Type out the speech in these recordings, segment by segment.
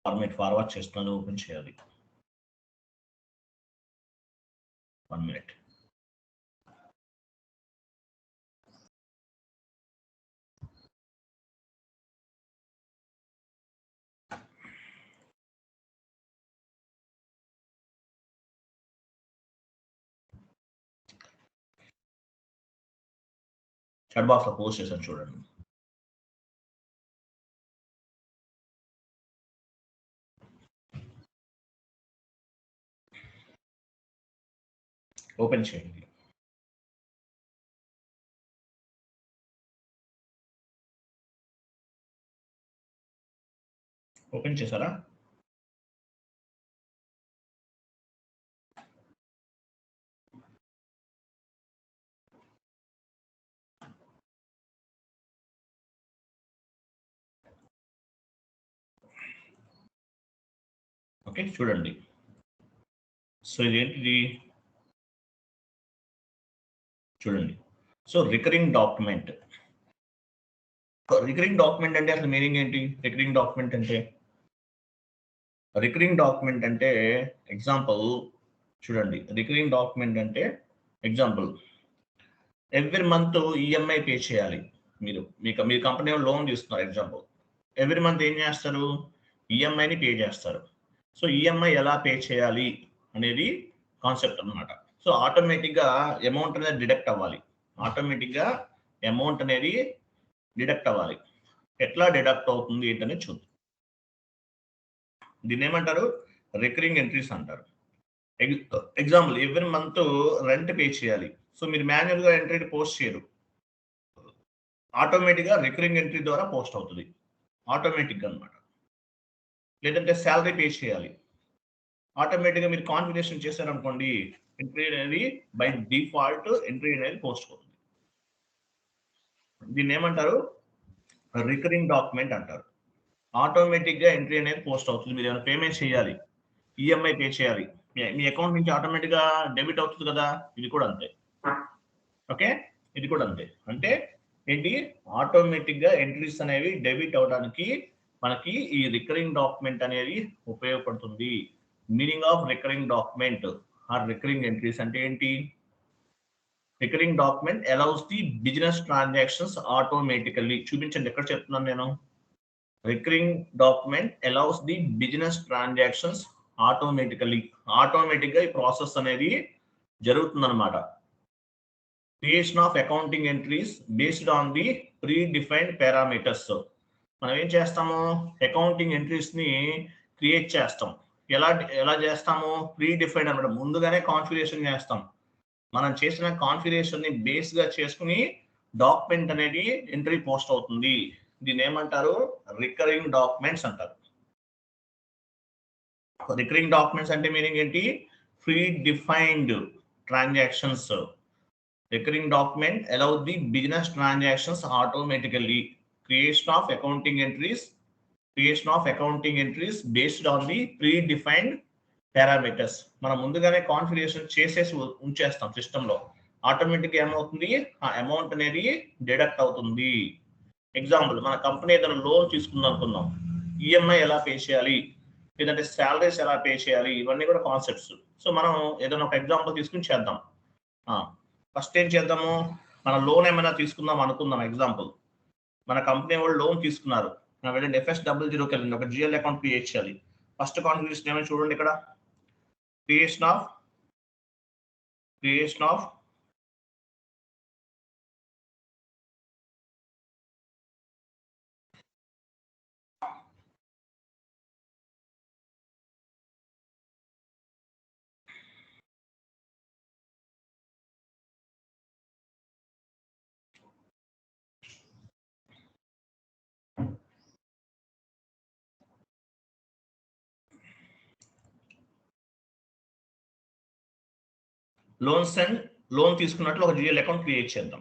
Format forward చేస్తున్నాను, open చేయాలి. 1 minute. Chat box లో పోస్ట్ చేశాను చూడండి. ఓపెన్ చేయండి. ఓపెన్ చేశారా? ఓకే, చూడండి. సో ఇదేంటిది చూడండి. So recurring document. Recurring document అంటే అసలు మీనింగ్ ఏంటి? రికరింగ్ డాక్యుమెంట్ అంటే ఎగ్జాంపుల్ చూడండి. రికరింగ్ డాక్యుమెంట్ అంటే example every month EMI pay చేయాలి. మీ కంపెనీ లోన్ తీసుకున్నారు ఎగ్జాంపుల్. ఎవ్రీ మంత్ ఏం చేస్తారు? ఈఎంఐని పే చేస్తారు. సో ఈఎంఐ ఎలా పే చేయాలి అనేది కాన్సెప్ట్ అన్నమాట. సో ఆటోమేటిక్గా అమౌంట్ అనేది డిడక్ట్ అవ్వాలి. ఎట్లా డిడక్ట్ అవుతుంది ఏంటనే చూద్దాం. దీన్ని ఏమంటారు? రికరింగ్ ఎంట్రీస్ అంటారు. Example every month rent pay చేయాలి. సో మీరు మాన్యువల్గా ఎంట్రీ పోస్ట్ చేయరు, ఆటోమేటిక్గా రికరింగ్ ఎంట్రీ ద్వారా పోస్ట్ అవుతుంది ఆటోమేటిక్గా అనమాట. లేదంటే శాలరీ పే చేయాలి, ఆటోమేటిక్గా మీరు కాన్ఫిగరేషన్ చేశారనుకోండి, ఎంట్రీ అనేది బై డిఫాల్ట్ ఎంట్రీ అనేది పోస్ట్ అవుతుంది. దీన్ని ఏమంటారు? రికరింగ్ డాక్యుమెంట్ అంటారు. ఆటోమేటిక్గా ఎంట్రీ అనేది పోస్ట్ అవుతుంది. మీరు ఏమైనా పేమెంట్ చేయాలి, ఈఎంఐ పే చేయాలి, మీ అకౌంట్ నుంచి ఆటోమేటిక్గా డెబిట్ అవుతుంది కదా. ఇది కూడా అంతే. ఓకే, ఇది కూడా అంతే. అంటే ఏంటి? ఆటోమేటిక్గా ఎంట్రీస్ అనేవి డెబిట్ అవడానికి మనకి ఈ రికరింగ్ డాక్యుమెంట్ అనేది ఉపయోగపడుతుంది. Meaning of recurring document are recurring entries అంటే ఏంటి? Recurring document allows the business transactions automatically. చూపించండి, ఎక్కడ చెప్తున్నాను నేను? Recurring document allows the business transactions ఆటోమేటిక్గా ఈ ప్రాసెస్ అనేది జరుగుతుందన్నమాట. Creation of accounting entries based on the pre defined parameters. మనం ఏం చేస్తాము? అకౌంటింగ్ ఎంట్రీస్ ని క్రియేట్ చేస్తాం. ఎలా చేస్తాము? ప్రీ డిఫైన్డ్ అనమాట. ముందుగానే కాన్ఫిగరేషన్ చేస్తాం. మనం చేసిన కాన్ఫిగరేషన్ ని బేస్ గా చేసుకుని డాక్యుమెంట్ అనేది ఎంట్రీ పోస్ట్ అవుతుంది. దీన్ని ఏమంటారు? రికరింగ్ డాక్యుమెంట్స్ అంటారు. రికరింగ్ డాక్యుమెంట్స్ అంటే మీనింగ్ ఏంటి? Pre defined transactions. Recurring document allow the business transactions automatically. Creation of accounting entries based on the predefined parameters. మనం ముందుగానే కాన్ఫిగరేషన్ చేసేసి ఉంచేస్తాం సిస్టంలో. ఆటోమేటిక్గా ఏమవుతుంది? ఆ అమౌంట్ అనేది డిడక్ట్ అవుతుంది. ఎగ్జాంపుల్, మన కంపెనీ ఏదైనా లోన్ తీసుకుందాం అనుకుందాం, ఈఎంఐ ఎలా పే చేయాలి, లేదంటే శాలరీస్ ఎలా పే చేయాలి, ఇవన్నీ కూడా కాన్సెప్ట్స్. సో మనం ఏదైనా ఒక ఎగ్జాంపుల్ తీసుకుని చేద్దాం. ఫస్ట్ ఏం చేద్దాము? మన లోన్ ఏమైనా తీసుకుందాం అనుకుందాం. ఎగ్జాంపుల్, మన కంపెనీ వాళ్ళు లోన్ తీసుకున్నారు. మనం వెళ్ళండి FS00కి వెళ్ళండి, ఒక జిఎల్ అకౌంట్ క్రియేట్ చేయాలి. ఫస్ట్ కాన్ఫిగరేషన్ ఏమైనా చూడండి, ఇక్కడ క్రియేషన్ ఆఫ్ లోన్ తీసుకున్నట్లు ఒక జిఎల్ అకౌంట్ క్రియేట్ చేద్దాం.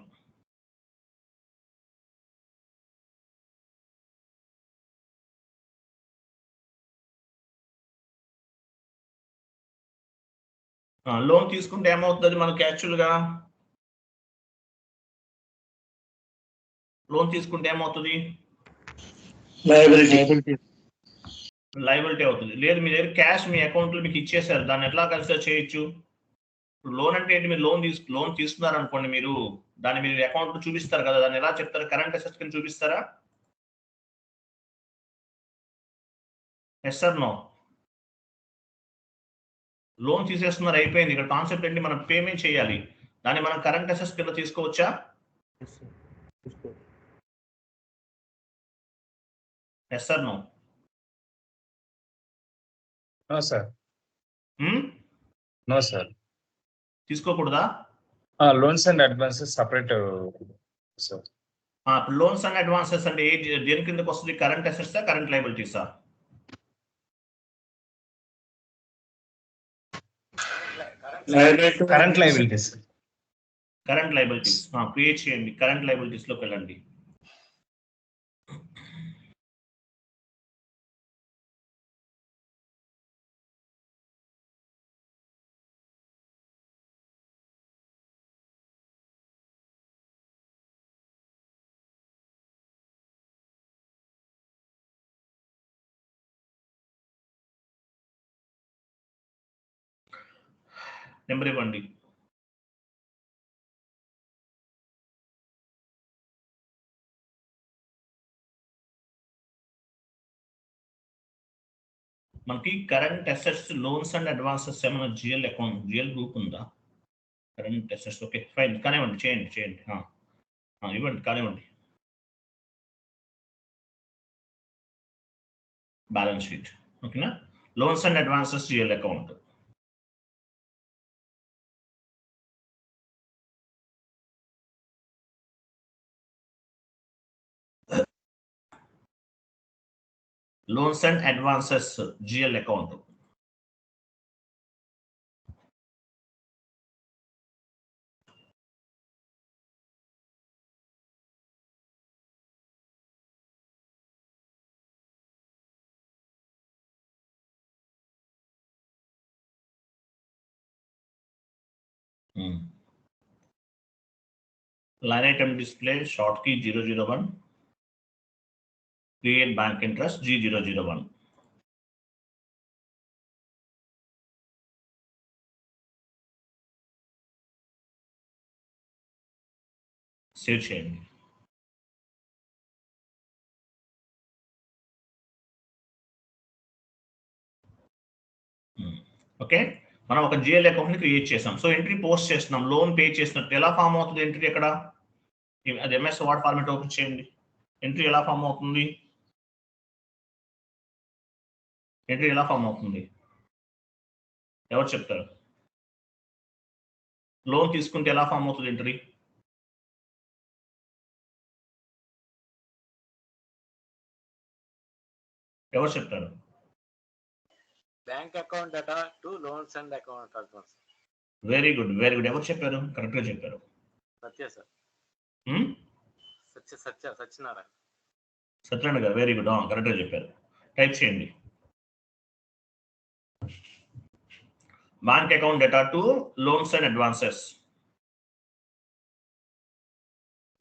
లోన్ తీసుకుంటే ఏమవుతుంది మనకి? యాక్చువల్గా లోన్ తీసుకుంటే ఏమవుతుంది? లయబిలిటీ అవుతుంది. లేదు మీ దగ్గర క్యాష్ మీ అకౌంట్లో మీకు ఇచ్చేసారు, దాన్ని ఎట్లా కన్సిడర్ చేయొచ్చు? లోన్ అంటే ఏంటి? మీరు లోన్ తీసుకున్నారు అనుకోండి, మీరు దాన్ని మీరు అకౌంట్ చూపిస్తారు కదా, దాన్ని ఎలా చెప్తారు? కరెంట్ అసెట్స్ కింద చూపిస్తారా? Yes or no? లోన్ తీసేస్తున్నారు, అయిపోయింది. ఇక్కడ కాన్సెప్ట్ ఏంటి? మనం పేమెంట్ చేయాలి, దాన్ని మనం కరెంట్ అసెట్స్ కింద తీసుకోవచ్చా? Yes or no? No sir. No sir. తీసుకోకూడదా? Loans and advances separate sir. Loans and advances అంటే దేని కిందకి వస్తుంది? కరెంట్ అసెట్సా, కరెంట్ లయబిలిటీసా? Current liabilities. Current liabilities create చేయండి. కరెంట్ లయబిలిటీస్ లోకి వెళ్ళండి. నెంబర్ ఇవ్వండి. మనకి current assets, loans and advances ఏమైనా జిఎల్ అకౌంట్, జిఎల్ గ్రూప్ ఉందా? కరెంట్ అసెట్స్ ఓకే ఫైన్, కానివ్వండి, చేయండి. ఇవ్వండి, కానివ్వండి. బ్యాలెన్స్ షీట్ ఓకేనా? Loans and advances GL account. Loans and advances GL account. Line item display short key 001, create bank interest G001. Save చేయండి. Okay, మనం ఒక GL account ని క్రియేట్ చేసాం. సో ఎంట్రీ పోస్ట్ చేస్తున్నాం, లోన్ పే చేసినట్టు. ఎలా form అవుతుంది ఎంట్రీ? ఎక్కడ? అది ఎంఎస్ వర్డ్ ఫార్మాట్ ఓపెన్ చేయండి. ఎంట్రీ ఎలా ఫామ్ అవుతుంది? ఎంట్రీ ఎలా ఫామ్ అవుతుంది? ఎవరు చెప్తారు? లోన్ తీసుకుంటే ఎలా ఫామ్ అవుతుంది ఎంట్రీ? ఎవరు చెప్తారు? Bank account data to loans and account advance. Very good. ఎవరు చెప్పారు? కరెక్ట్ గా చెప్పారు. సత్య సార్. సత్యనారాయణ. సత్యనారాయణ గారు వెరీ గుడ్, కరెక్ట్ గా చెప్పారు. టైప్ చేయండి. Bank account data to loans and advances.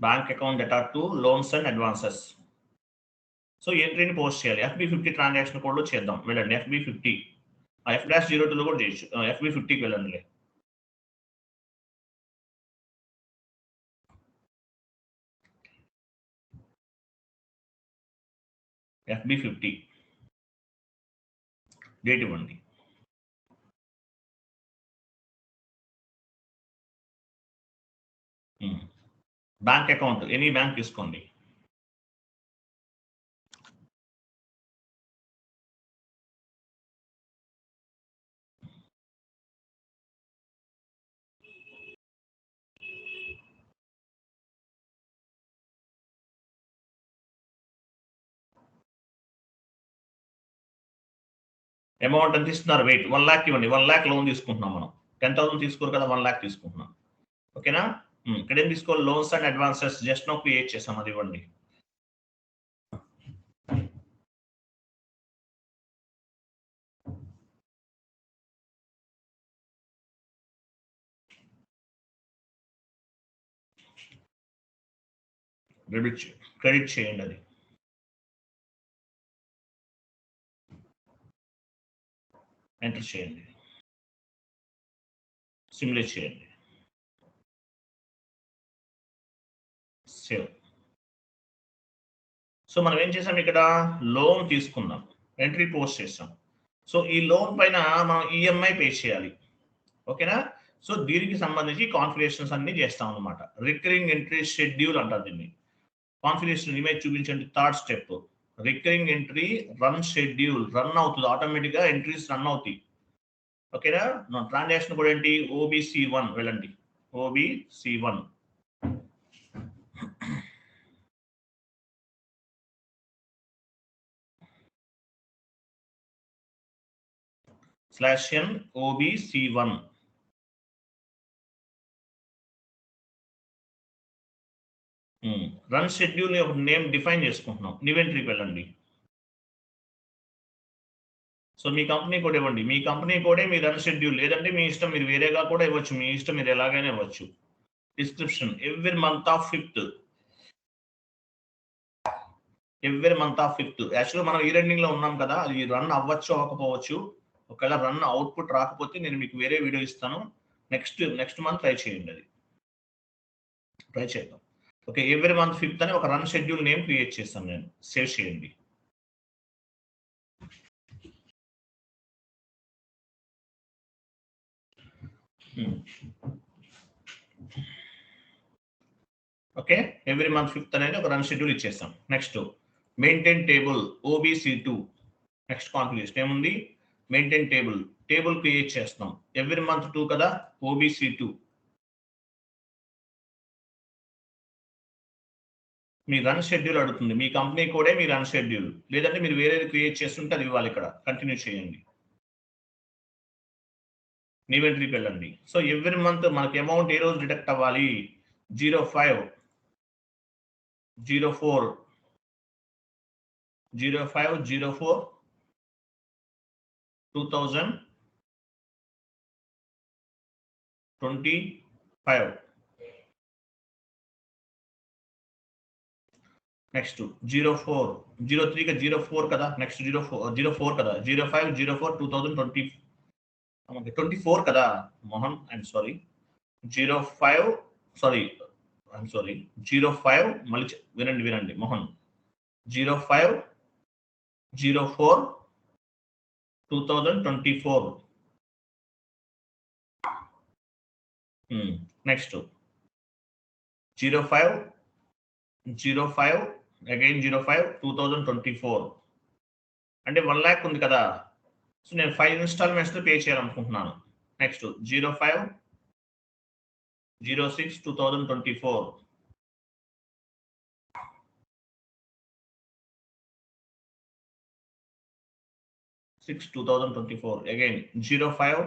Bank account data to loans and advances. So ఎంట్రీని post చేయాలి. FB50 ట్రాన్సాక్షన్ కోడ్ లో చేద్దాం. వెళ్ళండి FB50. F-02 లో కూడా చేయొచ్చు. FB50కి వెళ్ళండి. FB50 డేట్ ఇవ్వండి. బ్యాంక్ అకౌంట్ ఎనీ బ్యాంక్ తీసుకోండి. అమౌంట్ ఎంత ఇస్తున్నారు? వెయిట్ 1 lakh ఇవ్వండి. 1 lakh లోన్ తీసుకుంటున్నాం మనం. 10,000 తీసుకోరు కదా, 1 lakh తీసుకుంటున్నాం. ఓకేనా? ఇక్కడ ఏం తీసుకోవాలి? Loans and advances just now create చేసాం, అది ఇవ్వండి. క్రెడిట్ చేయండి అది. ఎంటర్ చేయండి, సిమ్యులేట్ చేయండి, సేవ్. సో మనం ఏం చేసాం, ఇక్కడ లోన్ తీసుకున్నాం, ఎంట్రీ పోస్ట్ చేసాం. సో ఈ లోన్ పైన మనం ఈఎంఐ పే చేయాలి. ఓకేనా? సో దీనికి సంబంధించి కాన్ఫిగరేషన్స్ అన్ని చేస్తాం అనమాట. రికరింగ్ ఎంట్రీ షెడ్యూల్ అంటారు దీన్ని. కాన్ఫిగరేషన్ ఇమేజ్ చూపించండి. Third step, recurring entry run schedule. Run అవుతుంది ఆటోమేటిక్గా, ఎంట్రీస్ రన్ అవుతాయి. ఓకేనా? ట్రాన్సాక్షన్ కూడా ఏంటి, OBC1 వెళ్ళండి, OBC1. /n OBC1. Run schedule ఒక నేమ్ డిఫైన్ చేసుకుంటున్నాం. ఇన్వెంటరీకి వెళ్ళండి. సో మీ కంపెనీ కోడ్ ఇవ్వండి. మీ కంపెనీ కోడే మీ రన్ షెడ్యూల్, లేదంటే మీ ఇష్టం, మీరు వేరేగా కూడా ఇవ్వచ్చు, మీ ఇష్టం, మీరు ఎలాగైనా ఇవ్వచ్చు. Description every month of 5th, every month of 5th. యాక్చువల్గా మనం ఇయర్ ఎండింగ్ లో ఉన్నాం కదా, అది రన్ అవ్వచ్చు అవ్వకపోవచ్చు. ఒకవేళ రన్ అవుట్పుట్ రాకపోతే నేను మీకు వేరే వీడియో ఇస్తాను. నెక్స్ట్ మంత్ ట్రై చేయండి, అది ట్రై చేద్దాం. ఓకే, ఎవ్రీ మంత్ 5th అని ఒక రన్ షెడ్యూల్ నేమ్ క్రియేట్ చేస్తాను నేను. సేవ్ చేయండి. ఓకే, ఎవ్రీ మంత్ 5th అనేది ఒక రన్ షెడ్యూల్ ఇచ్చేస్తాం. Next maintain table OBC2. Next configuration ఏముంది, మెయింటైన్ టేబుల్ క్రియేట్ చేస్తాం. ఎవ్రీ మంత్ 2 కదా, OBC2. మీ రన్ షెడ్యూల్ అడుగుతుంది, మీ కంపెనీ కోడే మీ రన్ షెడ్యూల్, లేదంటే మీరు వేరేది క్రియేట్ చేస్తుంటే అది ఇవ్వాలి. ఇక్కడ కంటిన్యూ చేయండి, ఇన్వెంటరీకి వెళ్ళండి. సో ఎవ్రీ మంత్ మనకి అమౌంట్ ఏ రోజు డిడక్ట్ అవ్వాలి, 05 04 05 04 2025. నెక్స్ట్ 04 03 గా 04 కదా, నెక్స్ట్ 04 కదా, 05 04 2020 24 కదా Mohan, I'm sorry, 05 sorry, I'm sorry, 05 మళ్ళీ వినండి మోహన్, 05 04 2024. Next 05 05 again 05 2024. అంటే 1 lakh ఉంది కదా, సో నేను 5 ఇన్స్టాల్మెంట్స్ పే చేయాలనుకుంటున్నాను. నెక్స్ట్ 05 06 2024. Six 2024 again 05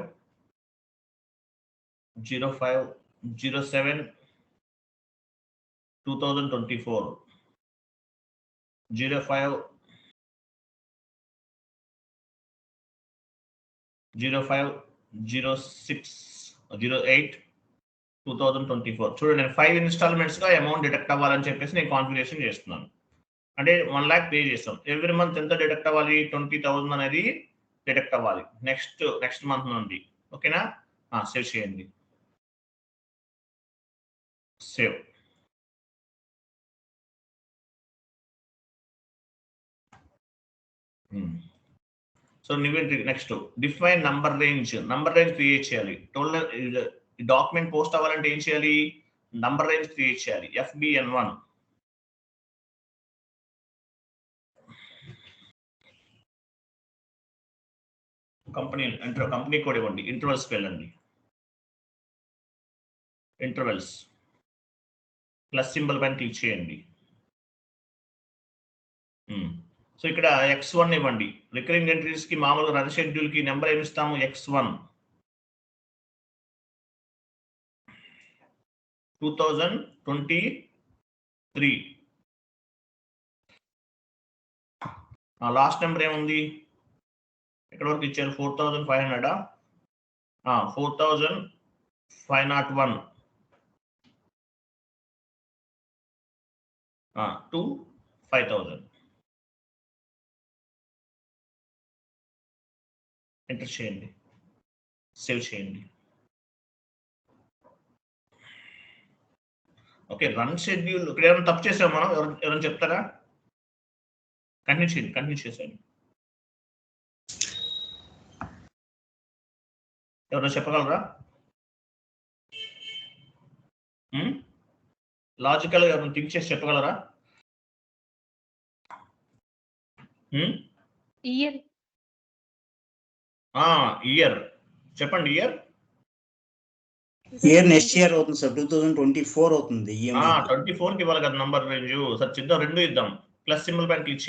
07 2024 05 06 08 2024. చూడండి, నేను 5 ఇన్స్టాల్మెంట్స్ గా అమౌంట్ డిడక్ట్ అవ్వాలని చెప్పేసి నేను కాన్ఫిగరేషన్ చేస్తున్నాను. అంటే 1 lakh పే చేస్తాం. ఎవ్రీ మంత్ ఎంత డిడక్ట్ అవ్వాలి, 20,000 అనేది డిడక్ట్ అవ్వాలి నెక్స్ట్ మంత్ నుండి. ఓకేనా? సేవ్ చేయండి, save. So next define number range create చేయాలి. టోటల్ డాక్యుమెంట్ పోస్ట్ అవ్వాలంటే ఏం చేయాలి, నంబర్ రేంజ్ క్రియేట్ చేయాలి. FBN1. కంపెనీ కోడ్ ఇవ్వండి. ఇంటర్వెల్స్కి వెళ్ళండి, ఇంటర్వెల్స్ ప్లస్ సింబల్ పైన క్లిక్ చేయండి. సో ఇక్కడ X1 ఇవ్వండి. రికరింగ్ ఎంట్రీస్ కి మామూలుగా రన్ షెడ్యూల్ కి నెంబర్ ఏమి ఇస్తాము, X1 2023. లాస్ట్ నెంబర్ ఏముంది, ఎక్కడ వరకు ఇచ్చారు, 4500. 4501 to 5000. ఎంటర్ చేయండి, సేవ్ చేయండి. ఓకే, రన్ షెడ్యూల్ ఇక్కడ ఏమైనా తప్పు చేసాం మనం? ఎవరైనా చెప్తారా? కంటిన్యూ చేసేయండి. ఎవరైనా చెప్పగలరా? లాజికల్ ఎవరైనా థింక్ చేసి చెప్పగలరా? ఇయర్ చెప్పండి. ఇయర్ నెక్స్ట్ ఇయర్ అవుతుంది సార్, 2024 అవుతుంది. 24కి ఇవ్వాలి కదా నంబర్ రేంజ్. సార్ చిద్దాం, రెండు ఇద్దాం. ప్లస్ సింబల్ పైన క్లిక్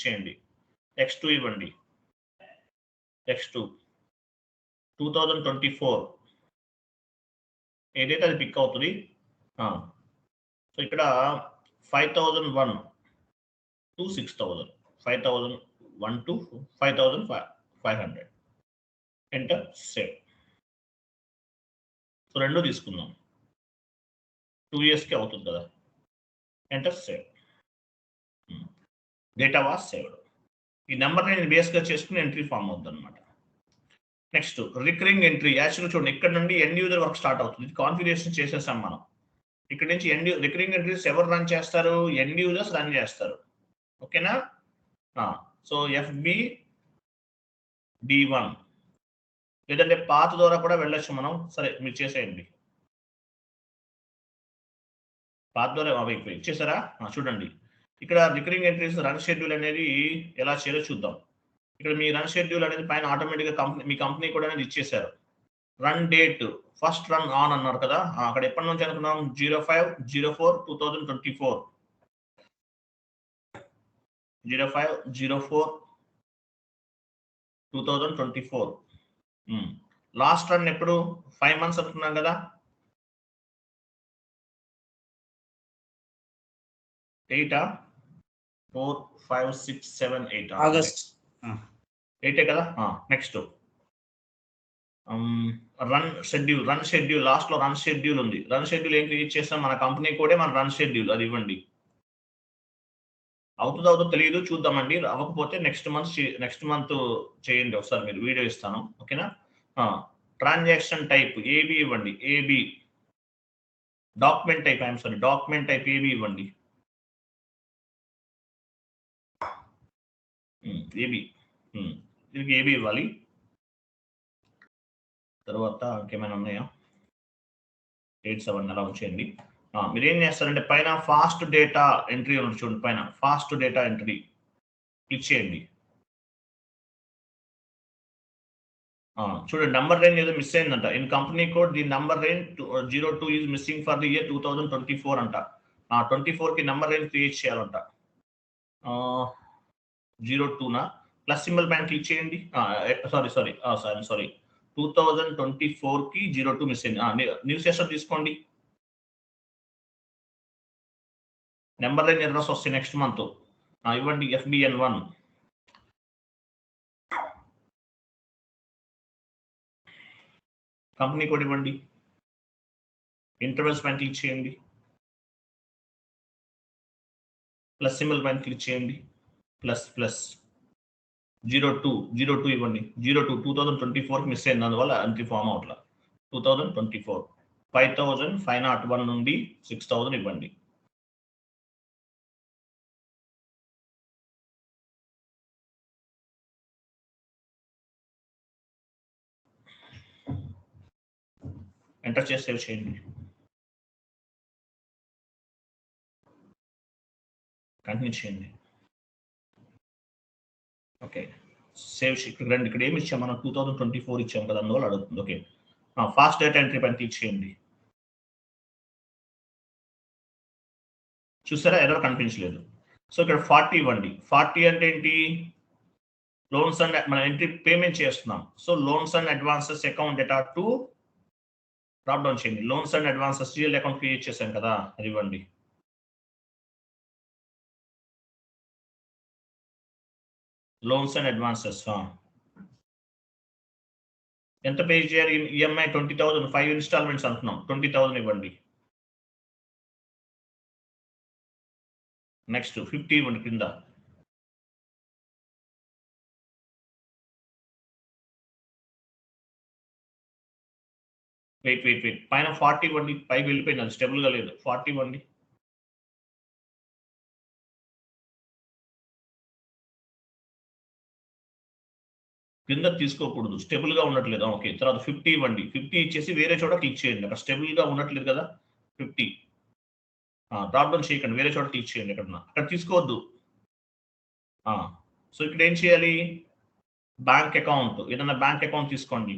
చేయండి. X2 ఇవ్వండి. X2 2024 ఏదైతే అది పిక్ అవుతుంది. సో ఇక్కడ 5001 to 6000, 5001 to 5500. Enter, save. So రెండు తీసుకుందాం, 2 yearsకి అవుతుంది కదా. Enter, save. Data was saved. ఈ నెంబర్ నేను బేస్గా చేసుకుని ఎంట్రీ ఫామ్ అవుతుంది అనమాట. Next recurring entry. యాక్చువల్గా చూడండి, ఇక్కడ నుండి ఎండ్ యూజర్ వర్క్ స్టార్ట్ అవుతుంది. కాన్ఫిగరేషన్ చేసేసాం మనం. ఇక్కడ నుంచి రికరింగ్ ఎంట్రీస్ ఎవరు రన్ చేస్తారు? ఎండ్ యూజర్స్ రన్ చేస్తారు. ఓకేనా? సో FB D1 లేదంటే పాత్ ద్వారా కూడా వెళ్ళొచ్చు మనం. సరే మీరు చేసేయండి. పాత్ ద్వారా ఇచ్చేసారా? చూడండి, ఇక్కడ రికరింగ్ ఎంట్రీస్ రన్ షెడ్యూల్ అనేది ఎలా చేయాలో చూద్దాం. ఇక్కడ మీ రన్ షెడ్యూల్ అనేది పైన ఆటోమేటిక్గా మీ కంపెనీ కూడా అనేది ఇచ్చేసారు. Run date first run on అన్నారు కదా. అక్కడ ఎప్పటి నుంచి అనుకున్నాం? 05/04/2024. 05/04/2024. లాస్ట్ రన్ ఎప్పుడు? 5 months అనుకున్నాం కదా. 8 4 5 6 7 8 ఆగస్ట్ 8 కదా. నెక్స్ట్ రన్ షెడ్యూల్ లాస్ట్ లో రన్ షెడ్యూల్ ఉంది. రన్ షెడ్యూల్ ఏం క్రియేట్ చేస్తాం? మన కంపెనీ కూడా మన రన్ షెడ్యూల్ అది ఇవ్వండి. అవుతుందో తెలియదు, చూద్దామండి. అవ్వకపోతే నెక్స్ట్ మంత్ చేయండి ఒకసారి, మీరు వీడియో ఇస్తాను. ఓకేనా? ట్రాన్సాక్షన్ టైప్ ఏబి ఇవ్వండి. ఏబి డాక్యుమెంట్ టైప్ ఏబి ఇవ్వండి. ఏబి దీనికి ఏబి ఇవ్వాలి. తర్వాత ఇంకేమైనా ఉన్నాయా? 87 అలా వచ్చేయండి. మీరు ఏం చేస్తారంటే పైన ఫాస్ట్ డేటా ఎంట్రీ ఉంది చూడండి, పైన ఫాస్ట్ డేటా ఎంట్రీ క్లిక్ చేయండి. చూడండి, నంబర్ రేంజ్ ఏదో మిస్ అయిందంట. In company code the number range 02 is missing for the year 2024 అంట. 24కి నంబర్ రేంజ్ క్రియేట్ చేయాలంట. 02నా ప్లస్ సింబల్ పైన క్లిక్ చేయండి. సారీ 2024కి 02 మిస్ అయింది. న్యూ సెషన్ తీసుకోండి. నెంబర్ రేంజ్ ఎర్రర్స్ వస్తాయి నెక్స్ట్ మంత్. ఇవ్వండి FBN1. కంపెనీ కోడ్ ఇవ్వండి. ఇంటర్వెల్స్ పైన క్లిక్ చేయండి. ప్లస్ సింబల్ పైన క్లిక్ చేయండి. ప్లస్ 02 ఇవ్వండి. 02 2024కి మిస్ అయింది, అందువల్ల ఎంట్రీ ఫామ్ అవుట్లా. 2024 5501 నుండి 6000 ఇవ్వండి. ఎంటర్ చేసి సేవ్ చేయండి. కంటిన్యూ చేయండి. ఓకే, సేవ్ రండి. ఇక్కడ ఏమి ఇచ్చాం మనం? 2024 ఇచ్చాం కదా, అందువల్ల అడుగుతుంది. ఓకే, ఫాస్ట్ డేటా ఎంట్రీ పైన క్లిక్ చేయండి. చూసారా, ఎర్రర్ కనిపించలేదు. సో ఇక్కడ 40 ఇవ్వండి. 40 అంటే ఏంటి? లోన్స్ అండ్ మనం ఎంట్రీ పేమెంట్ చేస్తున్నాం. So loans and advances account data to drop down చేయండి. Loans and advances real account create చేశాం కదా, అది ఇవ్వండి. లోన్స్ అండ్ అడ్వాన్సెస్ ఎంత పే చేయాలి? EMI 20,000, 5 ఇన్స్టాల్మెంట్స్ అంటున్నాం. 20,000 ఇవ్వండి. నెక్స్ట్ 50 ఇవ్వండి కింద. వెయిట్ పైన 40 ఇవ్వండి, పైకి వెళ్ళిపోయింది, అది స్టేబుల్ గా లేదు. 40 ఇవ్వండి. కింద తీసుకోకూడదు, స్టేబుల్ గా ఉండట్లేదు. ఓకే, తర్వాత 50 ఇవ్వండి. 50 ఇచ్చేసి వేరే చోట క్లిక్ చేయండి. అక్కడ స్టేబుల్ గా ఉండట్లేదు కదా 50. డ్రాప్ డౌన్ చేయకండి, వేరే చోట క్లిక్ చేయండి. అక్కడ తీసుకోవద్దు. సో ఇక్కడ ఏం చేయాలి? బ్యాంక్ అకౌంట్, ఏదైనా బ్యాంక్ అకౌంట్ తీసుకోండి.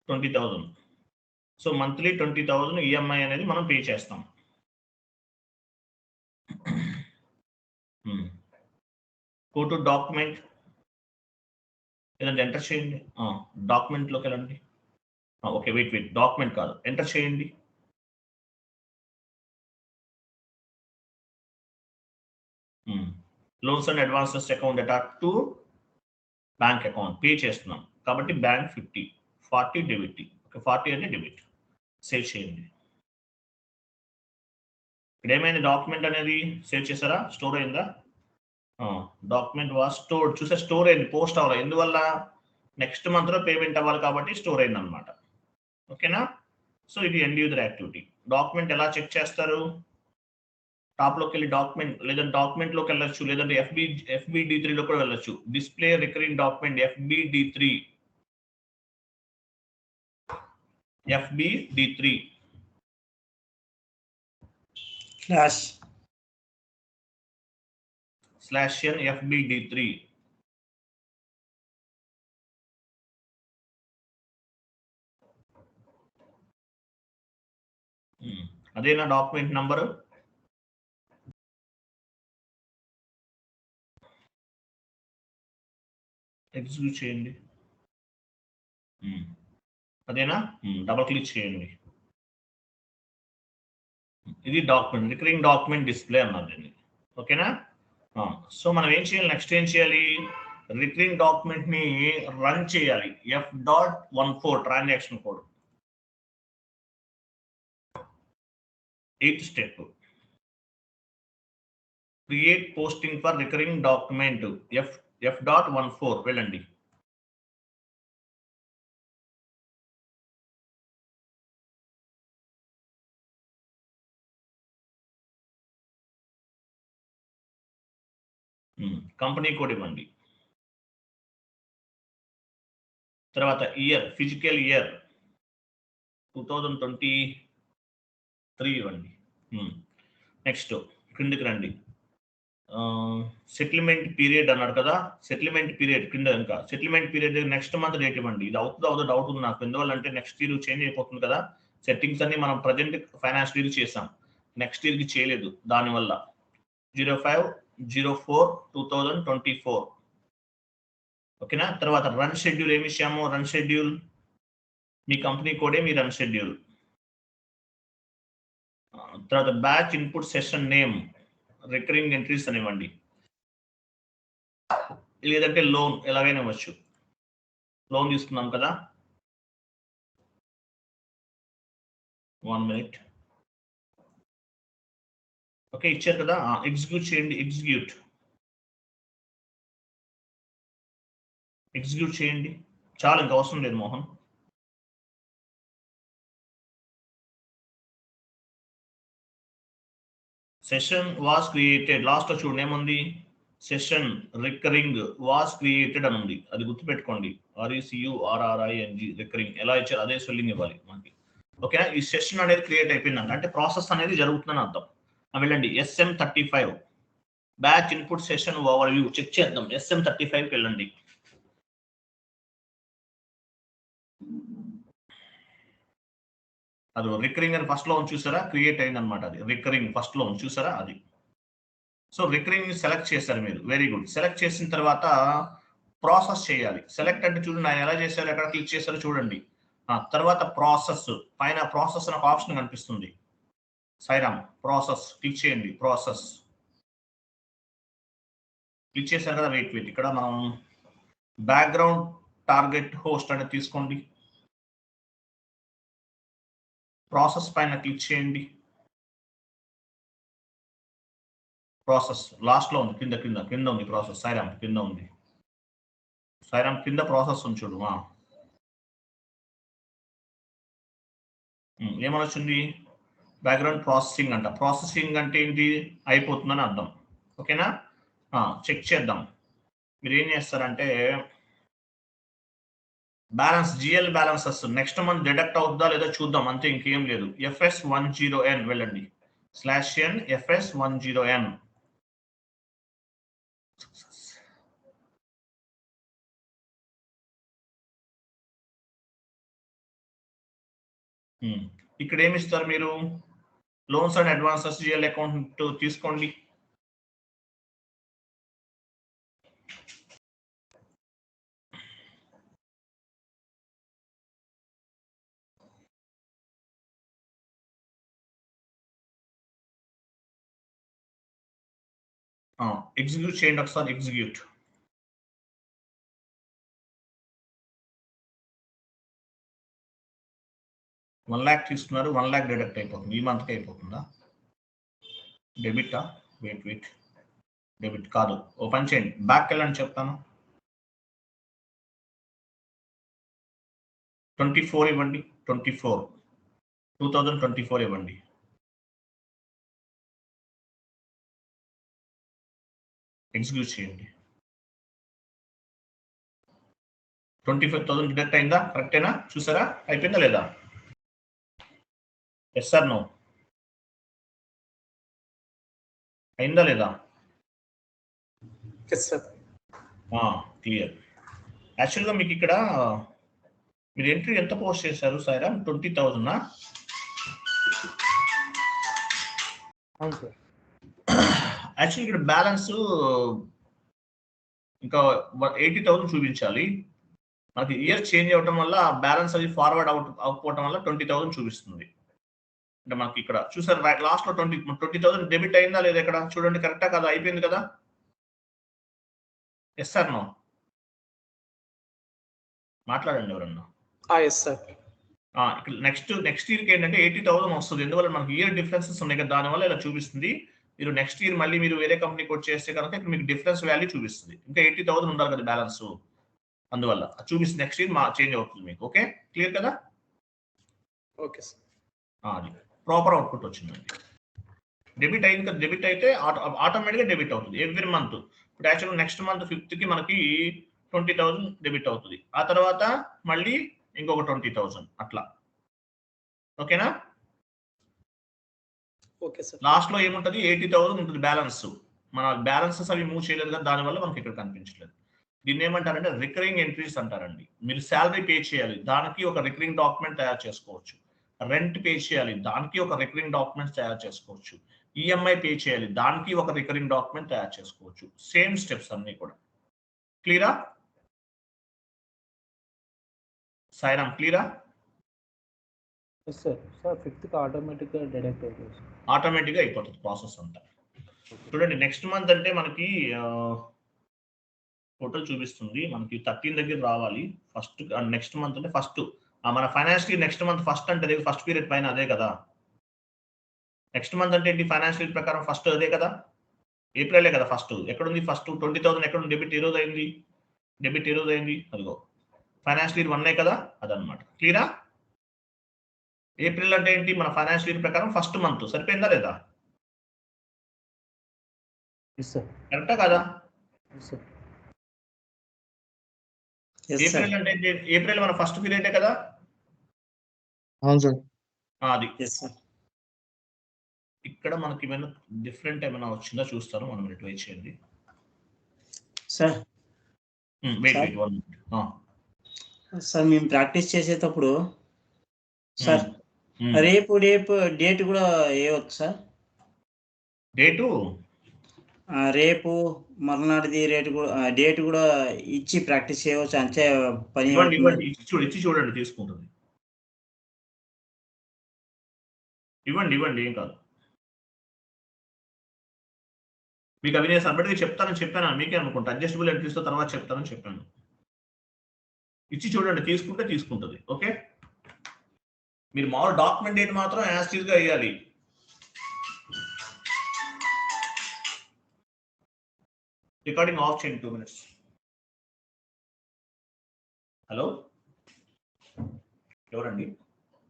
$20,000. సో మంత్లీ 20,000 ఈఎంఐ అనేది మనం పే చేస్తాం. గో టు డాక్యుమెంట్, ఏదంటే ఎంటర్ చేయండి. డాక్యుమెంట్లోకి వెళ్ళండి. ఓకే, వెయిట్ డాక్యుమెంట్ కాదు, ఎంటర్ చేయండి. Loans and advances account attach to bank account pay చేస్తున్నాం కాబట్టి బ్యాంక్ 50, 40 డెబిట్. ఓకే, 40 అంటే డెబిట్. సేవ్ చేయండి. ఇక్కడ ఏమైంది? డాక్యుమెంట్ అనేది సేవ్ చేశారా? స్టోర్ అయిందా? Document was stored. చూసే స్టోర్ అయింది, పోస్ట్ అవ్వాలి. ఎందువల్ల? నెక్స్ట్ మంత్ లో పేమెంట్ అవ్వాలి కాబట్టి స్టోర్ అయింది అనమాట. ఓకేనా? సో ఇది ఎండ్ యూజర్ యాక్టివిటీ. డాక్యుమెంట్ ఎలా చెక్ చేస్తారు? టాప్ లోకి వెళ్ళి డాక్యుమెంట్, లేదంటే డాక్యుమెంట్ లోకి వెళ్ళొచ్చు, లేదంటే FBD3 లో కూడా వెళ్ళొచ్చు. Display recurring document FBD3 /n FBD3. అదేనా డాక్యుమెంట్ నంబరు? ఎగ్జిక్యూట్ చేయండి. అదేనా? డబుల్ క్లిక్ చేయండి. ఇది డాక్యుమెంట్, రికరింగ్ డాక్యుమెంట్ డిస్ప్లే అన్నది. ఓకేనా? సో మనం ఏం చేయాలి? నెక్స్ట్ ఏం చేయాలి? రికరింగ్ డాక్యుమెంట్ ని రన్ చేయాలి. F.14 transaction code. 8th step, create posting for recurring document F.14 వెళ్ళండి. కంపెనీ కోడ్ ఇవ్వండి. తర్వాత ఇయర్, ఫిజికల్ ఇయర్ 2023 ఇవ్వండి. నెక్స్ట్ క్రిందికి రండి. సెటిల్మెంట్ పీరియడ్ అన్నాడు కదా, సెటిల్మెంట్ పీరియడ్ కింద ఇంకా settlement period next month date ఇవ్వండి. ఇది అవుతుందో డౌట్ ఉంది నాకు. ఎందువల్ల అంటే నెక్స్ట్ ఇయర్ చేంజ్ అయిపోతుంది కదా. సెట్టింగ్స్ అన్ని మనం ప్రజెంట్ ఫైనాన్షియల్ ఇయర్ చేసాం, నెక్స్ట్ ఇయర్ కి చేయలేదు. దానివల్ల 05/04/2024. ఓకేనా? తర్వాత రన్ షెడ్యూల్ ఏమి ఇచ్చాము? రన్ షెడ్యూల్ మీ కంపెనీ కోడే మీ రన్ షెడ్యూల్. తర్వాత batch input session name recurring entries అనివ్వండి, లేదంటే లోన్ ఎలాగైనా ఇవ్వచ్చు. లోన్ తీసుకున్నాం కదా. 1 minute. ఓకే, ఇచ్చారు కదా. ఎగ్జిక్యూట్ చేయండి. ఎగ్జిక్యూట్ చేయండి. చాలా, ఇంకా అవసరం లేదు Mohan. Session was created. Last లో చూడండి ఏముంది? సెషన్ రికరింగ్ వాస్ క్రియేటెడ్ అని ఉంది. అది గుర్తుపెట్టుకోండి. RECURRING రికరింగ్ ఎలా ఇచ్చారు అదే స్పెల్లింగ్ ఇవ్వాలి మనకి. ఓకేనా? ఈ సెషన్ అనేది క్రియేట్ అయిపోయిందంట, అంటే ప్రాసెస్ అనేది జరుగుతుందని అర్థం. వెళ్ళండి SM35 batch input session overview check చేద్దాం. SM35కి వెళ్ళండి. అది రికరింగ్ అని ఫస్ట్ లో చూసారా? క్రియేట్ అయింది అనమాట. అది రికరింగ్ ఫస్ట్ లో చూసారా? అది. సో రికరింగ్ సెలెక్ట్ చేశారు మీరు, వెరీ గుడ్. సెలెక్ట్ చేసిన తర్వాత ప్రాసెస్ చేయాలి. సెలెక్ట్ అంటే చూడండి ఆయన ఎలా చేశారు, ఎక్కడ క్లిక్ చేశారో చూడండి. తర్వాత ప్రాసెస్ పైన ప్రాసెస్ అని ఒక ఆప్షన్ కనిపిస్తుంది. సాయిరామ్ ప్రాసెస్ క్లిక్ చేయండి. ప్రాసెస్ క్లిక్ చేశారు కదా. వెయిట్ ఇక్కడ మనం బ్యాక్గ్రౌండ్ టార్గెట్ హోస్ట్ అనేది తీసుకోండి. ప్రాసెస్ పైన క్లిక్ చేయండి. ప్రాసెస్ లాస్ట్ లో ఉంది, కింద కింద కింద ఉంది ప్రాసెస్. సాయిరామ్ కింద ఉంది, సాయిరామ్ కింద ప్రాసెస్ ఉంది చూడు. ఏమని వచ్చింది? బ్యాక్గ్రౌండ్ ప్రాసెసింగ్ అంట. ప్రాసెసింగ్ అంటే ఏంటి? అయిపోతుందని అర్థం. ఓకేనా? చెక్ చేద్దాం. మీరు ఏం చేస్తారంటే balance, GL balances next month deduct అవుతుందా లేదా చూద్దాం, అంతే, ఇంకేం లేదు. FS10N వెళ్ళండి, /n FS10N. ఇక్కడ ఏమి ఇస్తారు మీరు? Loans and advances GL account తీసుకోండి. ఎగ్జిక్యూట్ చేయండి ఒకసారి. ఎగ్జిక్యూట్. $1 lakh తీసుకున్నారు, $1 lakh డిడక్ట్ అయిపోతుంది. ఈ మంత్కి అయిపోతుందా? డెబిటా? వెయిట్, డెబిట్ కాదు. ఓపెన్ చేయండి, బ్యాక్ వెళ్ళండి చెప్తాను. 24 ఇవ్వండి, 2024 ఇవ్వండి. ఎగ్జిక్యూట్ చేయండి. 25,000 డిడక్ట్ అయిందా? కరెక్టేనా? చూసారా? అయిపోయిందా లేదా? Yes sir no? అయిందా లేదా? క్లియర్. యాక్చువల్గా మీకు ఇక్కడ మీరు ఎంట్రీ ఎంత పోస్ట్ చేశారు సాయిరా? 20,000. యాక్చువల్లీ ఇక్కడ బ్యాలెన్స్ ఇంకా 80,000 చూపించాలి. మనకి ఇయర్ చేంజ్ అవ్వటం వల్ల బ్యాలెన్స్ అది ఫార్వర్డ్ అవ్వకపోవటం వల్ల 20,000 చూపిస్తుంది. అంటే మనకి ఇక్కడ చూసారు లాస్ట్ లో 20,000 డెబిట్ అయిందా లేదా? ఇక్కడ చూడండి, కరెక్టా కదా? అయిపోయింది కదా? Yes sir no? మాట్లాడండి ఎవరన్నా. ఇక్కడ నెక్స్ట్ ఇయర్కి ఏంటంటే 80,000 వస్తుంది. ఎందువల్ల మనకి ఇయర్ డిఫరెన్సెస్ ఉన్నాయి కదా, దానివల్ల ఇలా చూపిస్తుంది. మీరు నెక్స్ట్ ఇయర్ మళ్ళీ మీరు వేరే కంపెనీకి వచ్చేస్తే కనుక ఇక్కడ మీకు డిఫరెన్స్ వాల్యూ చూపిస్తుంది. ఇంకా 80,000 ఉండాలి కదా బ్యాలెన్స్, అందువల్ల చూపిస్తుంది. నెక్స్ట్ ఇయర్ చేంజ్ అవుతుంది మీకు. ఓకే, క్లియర్ కదా? Okay sir. అది ప్రాపర్ అవుట్పుట్ వచ్చిందండి. డెబిట్ అయింది కదా, డెబిట్ అయితే ఆటోమేటిక్గా డెబిట్ అవుతుంది ఎవ్రీ మంత్. ఇప్పుడు యాక్చువల్గా నెక్స్ట్ మంత్ 5th కి మనకి 20,000 డెబిట్ అవుతుంది. ఆ తర్వాత మళ్ళీ ఇంకొక 20,000 అట్లా. ఓకేనా? Okay sir. లాస్ట్ లో ఏముంటది? 80,000 ఉంటుంది బ్యాలెన్స్. మన బ్యాలెన్సెస్ అవి మూవ్ చేయలేదు కదా, దానివల్ల మనకి ఇక్కడ కనిపించలేదు. దీన్ని ఏమంటారంటే రికరింగ్ ఎంట్రీస్ అంటారండి. మీరు శాలరీ పే చేయాలి, దానికి ఒక రికరింగ్ డాక్యుమెంట్ తయారు చేసుకోవచ్చు. రెంట్ పే చేయాలి, దానికి ఒక రికరింగ్ డాక్యుమెంట్ తయారు చేసుకోవచ్చు. ఈఎంఐ పే చేయాలి, దానికి ఒక రికరింగ్ డాక్యుమెంట్ తయారు చేసుకోవచ్చు. సేమ్ స్టెప్స్ అన్ని కూడా. క్లియరా సాయిరామ్? క్లియరా? సార్ 5th కి ఆటోమేటిక్గా డిడక్ట్ అవుతుంది. ఆటోమేటిక్గా అయిపోతుంది ప్రాసెస్ అంతా. చూడండి, నెక్స్ట్ మంత్ అంటే మనకి టోటల్ చూపిస్తుంది. మనకి 13 దగ్గర రావాలి. ఫస్ట్ నెక్స్ట్ మంత్ అంటే ఫస్ట్ మన ఫైనాన్షియల్ నెక్స్ట్ మంత్ ఫస్ట్ అంటే ఫస్ట్ పీరియడ్ పైన అదే కదా. నెక్స్ట్ మంత్ అంటే ఏంటి? ఫైనాన్షియల్ ప్రకారం ఫస్ట్ అదే కదా, ఏప్రిలే కదా ఫస్ట్. ఎక్కడుంది ఫస్ట్? 20,000 ఎక్కడుంది? డెబిట్ ఈ రోజు అయింది, డెబిట్ ఈ రోజు అయింది. అదిగో ఫైనాన్షియల్ ఇయర్ 1 కదా, అదనమాట. క్లియరా? ఏప్రిల్ అంటే ఏంటి? మన ఫైనాన్షియల్ ఇయర్ ప్రకారం ఫస్ట్ మంత్. సరిపోయిందా లేదా? కరెక్టా కదా? ఏప్రిల్ అంటే ఏప్రిల్ మన ఫస్ట్ పీరియడే కదా. అవును సార్. అది ఇక్కడ మనకి ఏమైనా డిఫరెంట్ ఏమైనా వచ్చిందా చూస్తాను. మనం వెయిట్ చేయండి సార్. వెయిట్ సార్, మేము ప్రాక్టీస్ చేసేటప్పుడు సార్ రేపు డేట్ కూడా వేయవచ్చు సార్. రేపు మర్నాటిది డేట్ కూడా ఇచ్చి ప్రాక్టీస్ చేయవచ్చు. అంతే పని. ఇచ్చి చూడండి, తీసుకుంటుంది. ఇవ్వండి, ఏం కాదు. మీకు అవి నేను సబ్మిట్ చెప్పాను మీకే అనుకుంటా. అడ్జస్టబుల్ ఎంట్రీస్తో తర్వాత చెప్తానని చెప్పాను. ఇచ్చి చూడండి, తీసుకుంటే తీసుకుంటుంది. ఓకే, మీరు మామూలు డాక్యుమెంట్ డేట్ మాత్రం యాజ్ టీజ్ గా వేయాలి. రికార్డింగ్ ఆఫ్ చేయండి 2 minutes. హలో ఎవరండి?